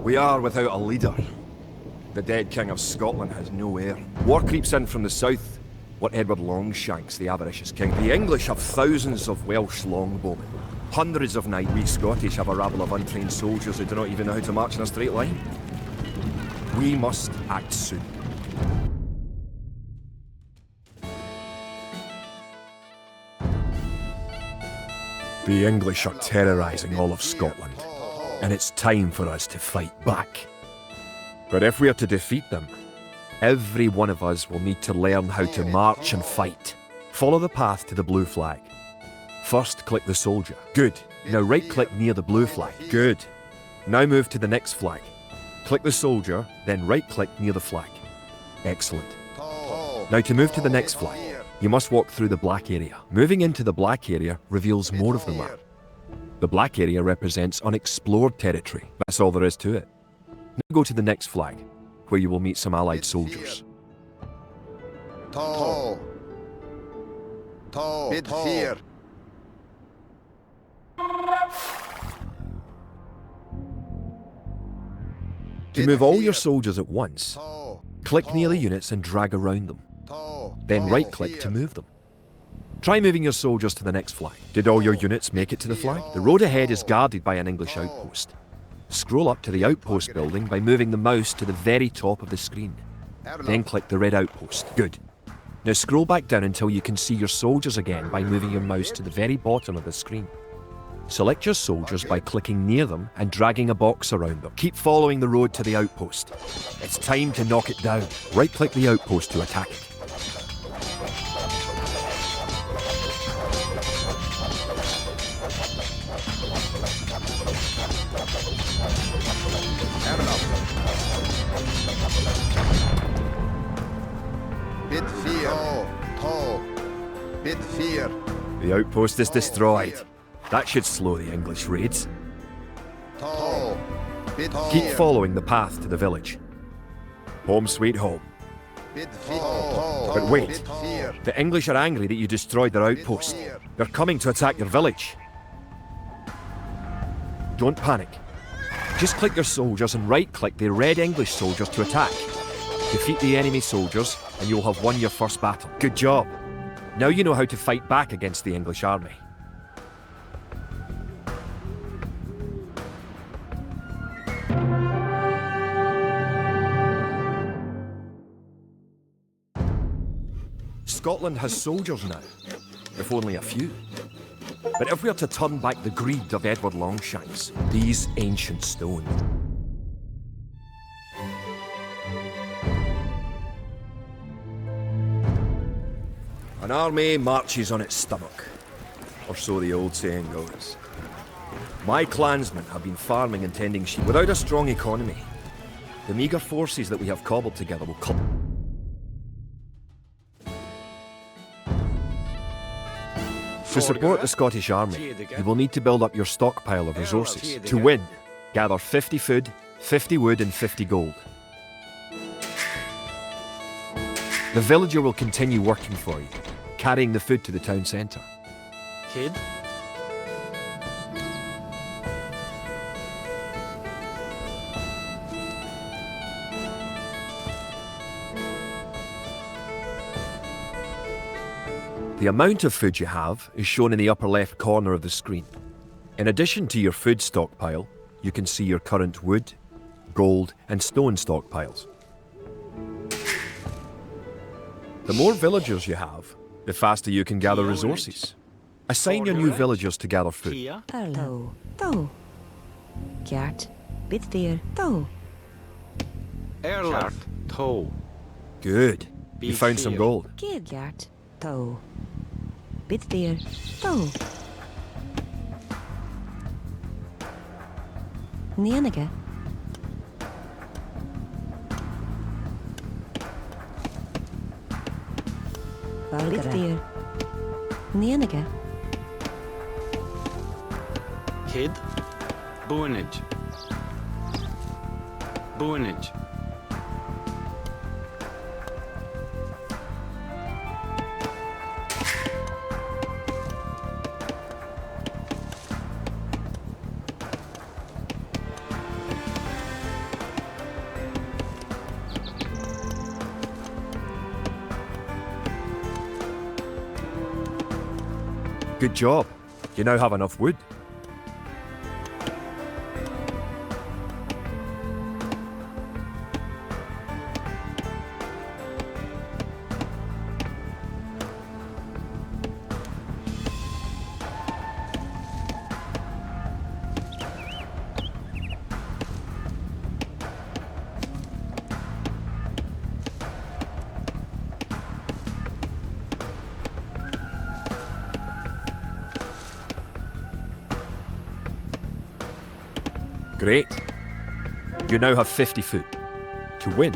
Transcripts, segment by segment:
We are without a leader. The dead King of Scotland has no heir. War creeps in from the south. What Edward Longshanks, the avaricious king. The English have thousands of Welsh longbowmen. Hundreds of knights. We Scottish have a rabble of untrained soldiers who do not even know how to march in a straight line. We must act soon. The English are terrorising all of Scotland, and it's time for us to fight back. But if we are to defeat them, every one of us will need to learn how to march and fight. Follow the path to the blue flag. First, click the soldier. Good. Now right-click near the blue flag. Good. Now move to the next flag. Click the soldier, then right-click near the flag. Excellent. Now to move to the next flag, you must walk through the black area. Moving into the black area reveals more of the map. The black area represents unexplored territory. That's all there is to it. Now go to the next flag, where you will meet some allied soldiers. To move all your soldiers at once, click near the units and drag around them. Then right-click to move them. Try moving your soldiers to the next flag. Did all your units make it to the flag? The road ahead is guarded by an English outpost. Scroll up to the outpost building by moving the mouse to the very top of the screen. Then click the red outpost. Good. Now scroll back down until you can see your soldiers again by moving your mouse to the very bottom of the screen. Select your soldiers by clicking near them and dragging a box around them. Keep following the road to the outpost. It's time to knock it down. Right-click the outpost to attack it. The outpost is destroyed. That should slow the English raids. Keep following the path to the village. Home sweet home. But wait, the English are angry that you destroyed their outpost. They're coming to attack your village. Don't panic. Just click your soldiers and right-click the red English soldiers to attack. Defeat the enemy soldiers and you'll have won your first battle. Good job. Now you know how to fight back against the English army. Scotland has soldiers now, if only a few. But if we are to turn back the greed of Edward Longshanks, these ancient stones. An army marches on its stomach, or so the old saying goes. My clansmen have been farming and tending sheep without a strong economy. The meagre forces that we have cobbled together will come. To support the Scottish army, you will need to build up your stockpile of resources. To win, gather 50 food, 50 wood and 50 gold. The villager will continue working for you, carrying the food to the town centre. Kid? The amount of food you have is shown in the upper left corner of the screen. In addition to your food stockpile, you can see your current wood, gold and stone stockpiles. The more villagers you have, the faster you can gather resources. Assign your new villagers to gather food. Hello. Do. Gert. Bit there. Do. Erlart. Toe. Good. You found some gold. Gear Gert. Do. Bit there. Do. Nenige. Bit there. Nenige. Kid? Boonage. Boonage. Good job. You now have enough wood. Great. You now have 50 food. To win,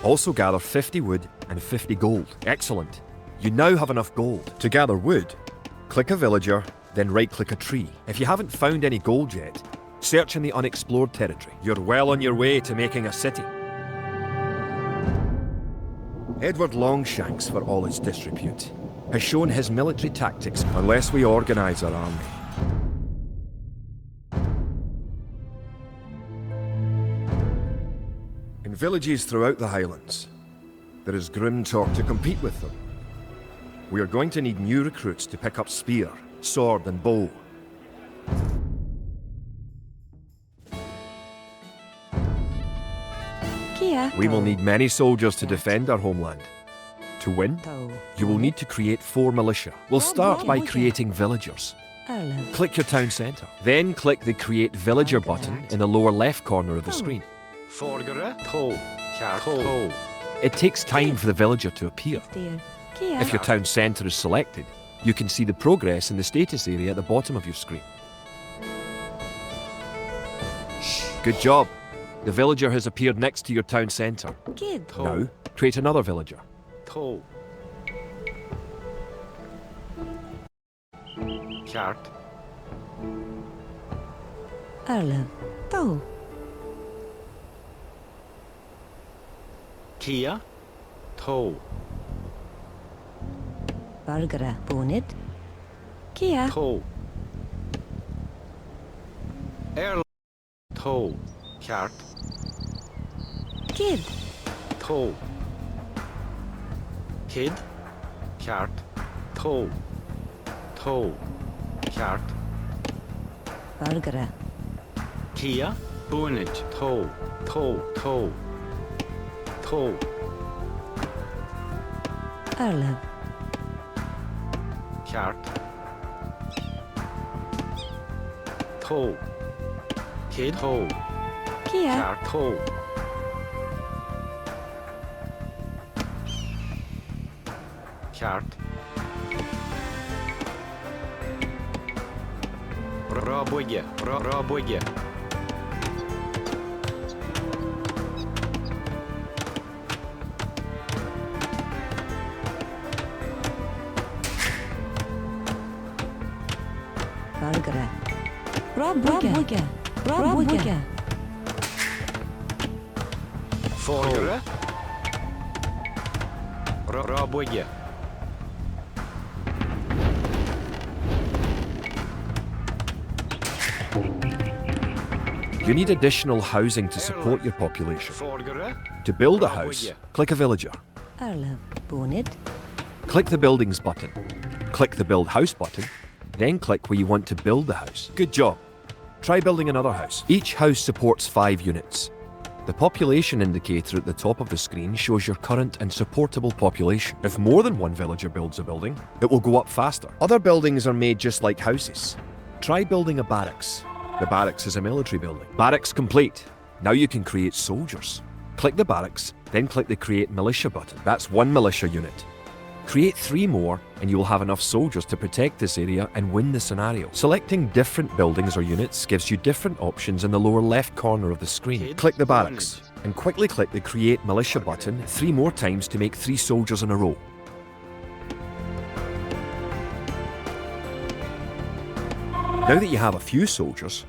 also gather 50 wood and 50 gold. Excellent. You now have enough gold. To gather wood, click a villager, then right-click a tree. If you haven't found any gold yet, search in the unexplored territory. You're well on your way to making a city. Edward Longshanks, for all his disrepute, has shown his military tactics unless we organise our army. In villages throughout the Highlands, there is grim talk to compete with them. We are going to need new recruits to pick up spear, sword and bow. Kia. We will need many soldiers to defend our homeland. To win, Toe. you will need to create 4 militia. We'll start by creating villagers. Erlen. Click your town centre. Then click the Create Villager button in the lower left corner of the screen. Forgere. Toe. Kjær. Toe. It takes time for the villager to appear. Dear. Kia. If your town centre is selected, you can see the progress in the status area at the bottom of your screen. Good job. The villager has appeared next to your town centre. Kid. Now, create another villager. Toe. Kjært. Erlen. Toe. Kia. Toe. Burgere. Bonit. Kia. Toe. Erl. Toe. Kjært. Kid. Toe. Kid. Kjært. Toe. Toe. Kjært. Burgere. Kia. Bonage. Toe. Toe. Toe. Toe. Erlen. Kjært. Toe. Kid. Toe. Kia. Kjært. Toe. Kjært. Rabøye. Rabøye. Burgere. Brabugge. Brabugge. Forgere. Rabøye. You need additional housing to support your population. Forgere. To build a house, click a villager. Erlen. Bonit. Click the Buildings button. Click the Build House button. Then click where you want to build the house. Good job. Try building another house. Each house supports 5 units. The population indicator at the top of the screen shows your current and supportable population. If more than one villager builds a building, it will go up faster. Other buildings are made just like houses. Try building a barracks. The barracks is a military building. Barracks complete. Now you can create soldiers. Click the barracks, then click the Create Militia button. That's 1 militia unit. Create 3 more and you will have enough soldiers to protect this area and win the scenario. Selecting different buildings or units gives you different options in the lower left corner of the screen. Click the barracks and quickly click the Create Militia button 3 more times to make 3 soldiers in a row. Now that you have a few soldiers,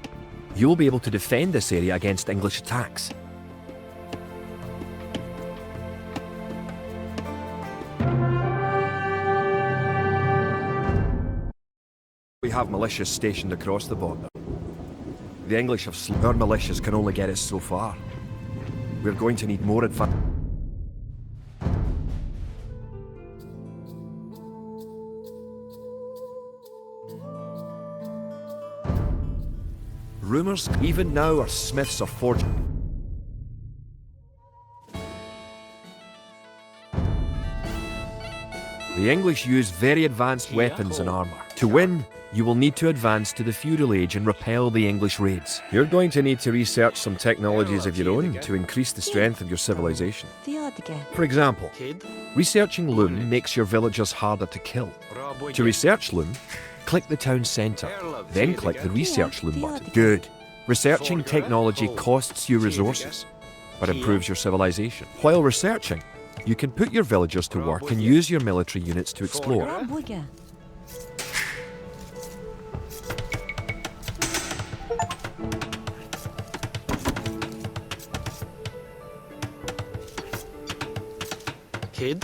you will be able to defend this area against English attacks. We have militias stationed across the border. The English have our militias can only get us so far. We're going to need more advanced. Rumours even now are smiths or forgers. The English use very advanced weapons and armour. To win, you will need to advance to the feudal age and repel the English raids. You're going to need to research some technologies of your own to increase the strength of your civilization. For example, Kid. researching loom makes your villagers harder to kill. To research loom, click the town centre, then click the research loom button. Good. Researching technology costs you resources, but improves your civilization. While researching, you can put your villagers to work and use your military units to explore. Kid.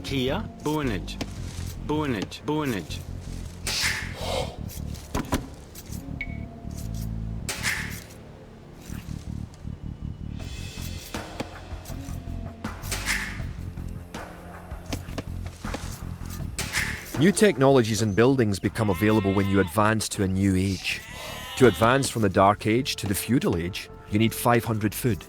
Kia. Boonage. Boonage. Boonage. New technologies and buildings become available when you advance to a new age. To advance from the Dark Age to the Feudal Age, you need 500 food.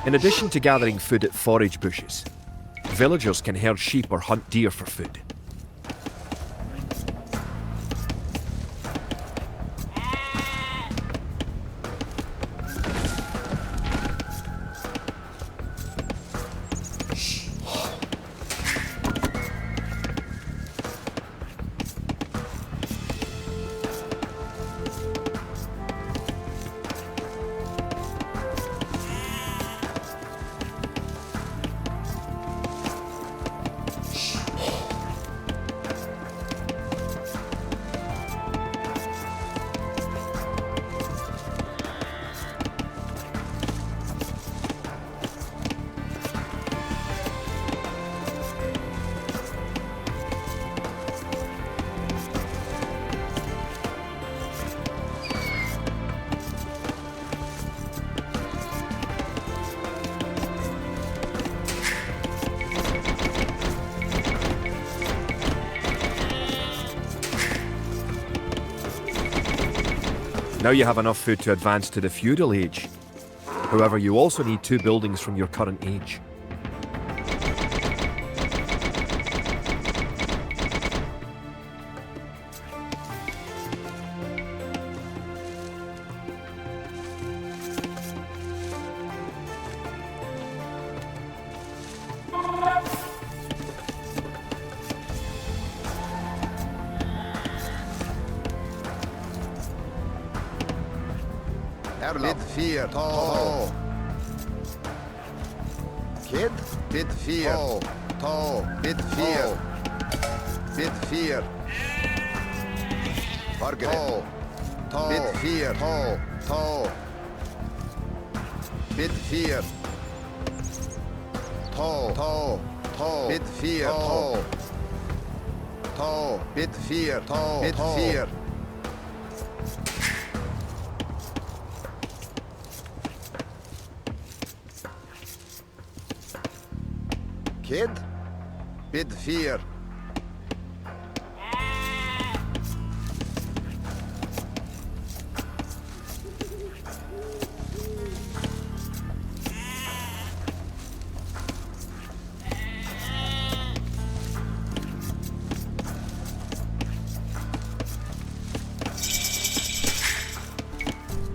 In addition to gathering food at forage bushes, villagers can herd sheep or hunt deer for food. Now you have enough food to advance to the feudal age. However, you also need 2 buildings from your current age. Bid 4, ta. Kid, bid 4, ta. Bid 4, bid 4. Margaret, ta. Bid 4, ta. Bid 4, ta. Bid 4, ta. Bid 4, ta. Bid 4. Kid, bid 4.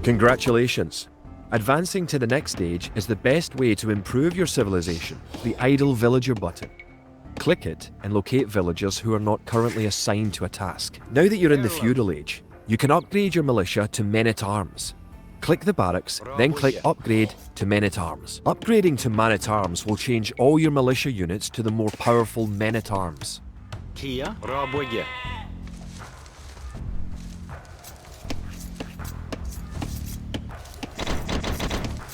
Congratulations! Advancing to the next stage is the best way to improve your civilization, the idle villager button. Click it and locate villagers who are not currently assigned to a task. Now that you're in the feudal age, you can upgrade your militia to men-at-arms. Click the barracks, then click Upgrade to Men-at-Arms. Upgrading to Man-at-Arms will change all your militia units to the more powerful Men-at-Arms. Kia Raboye.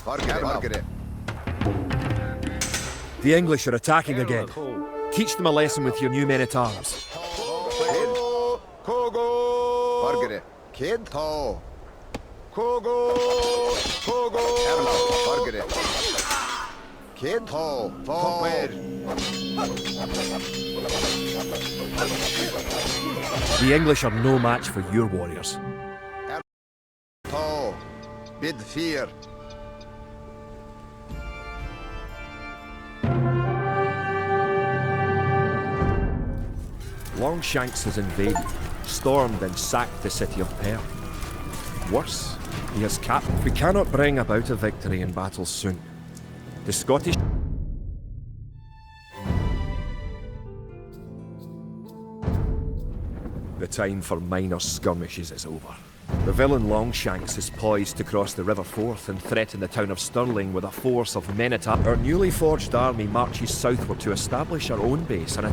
Margaret. The English are attacking again. Teach them a lesson with your new Men-at-Arms. Margaret. Kid. Toe. Kogo. Margaret. Kid. Toe. The English are no match for your warriors. Toe. Bid fear. Longshanks has invaded, stormed and sacked the city of Perth. Worse, he has captured. We cannot bring about a victory in battle soon. The Scottish... The time for minor skirmishes is over. The villain Longshanks is poised to cross the River Forth and threaten the town of Stirling with a force of men-at-arms. Our newly forged army marches southward to establish our own base and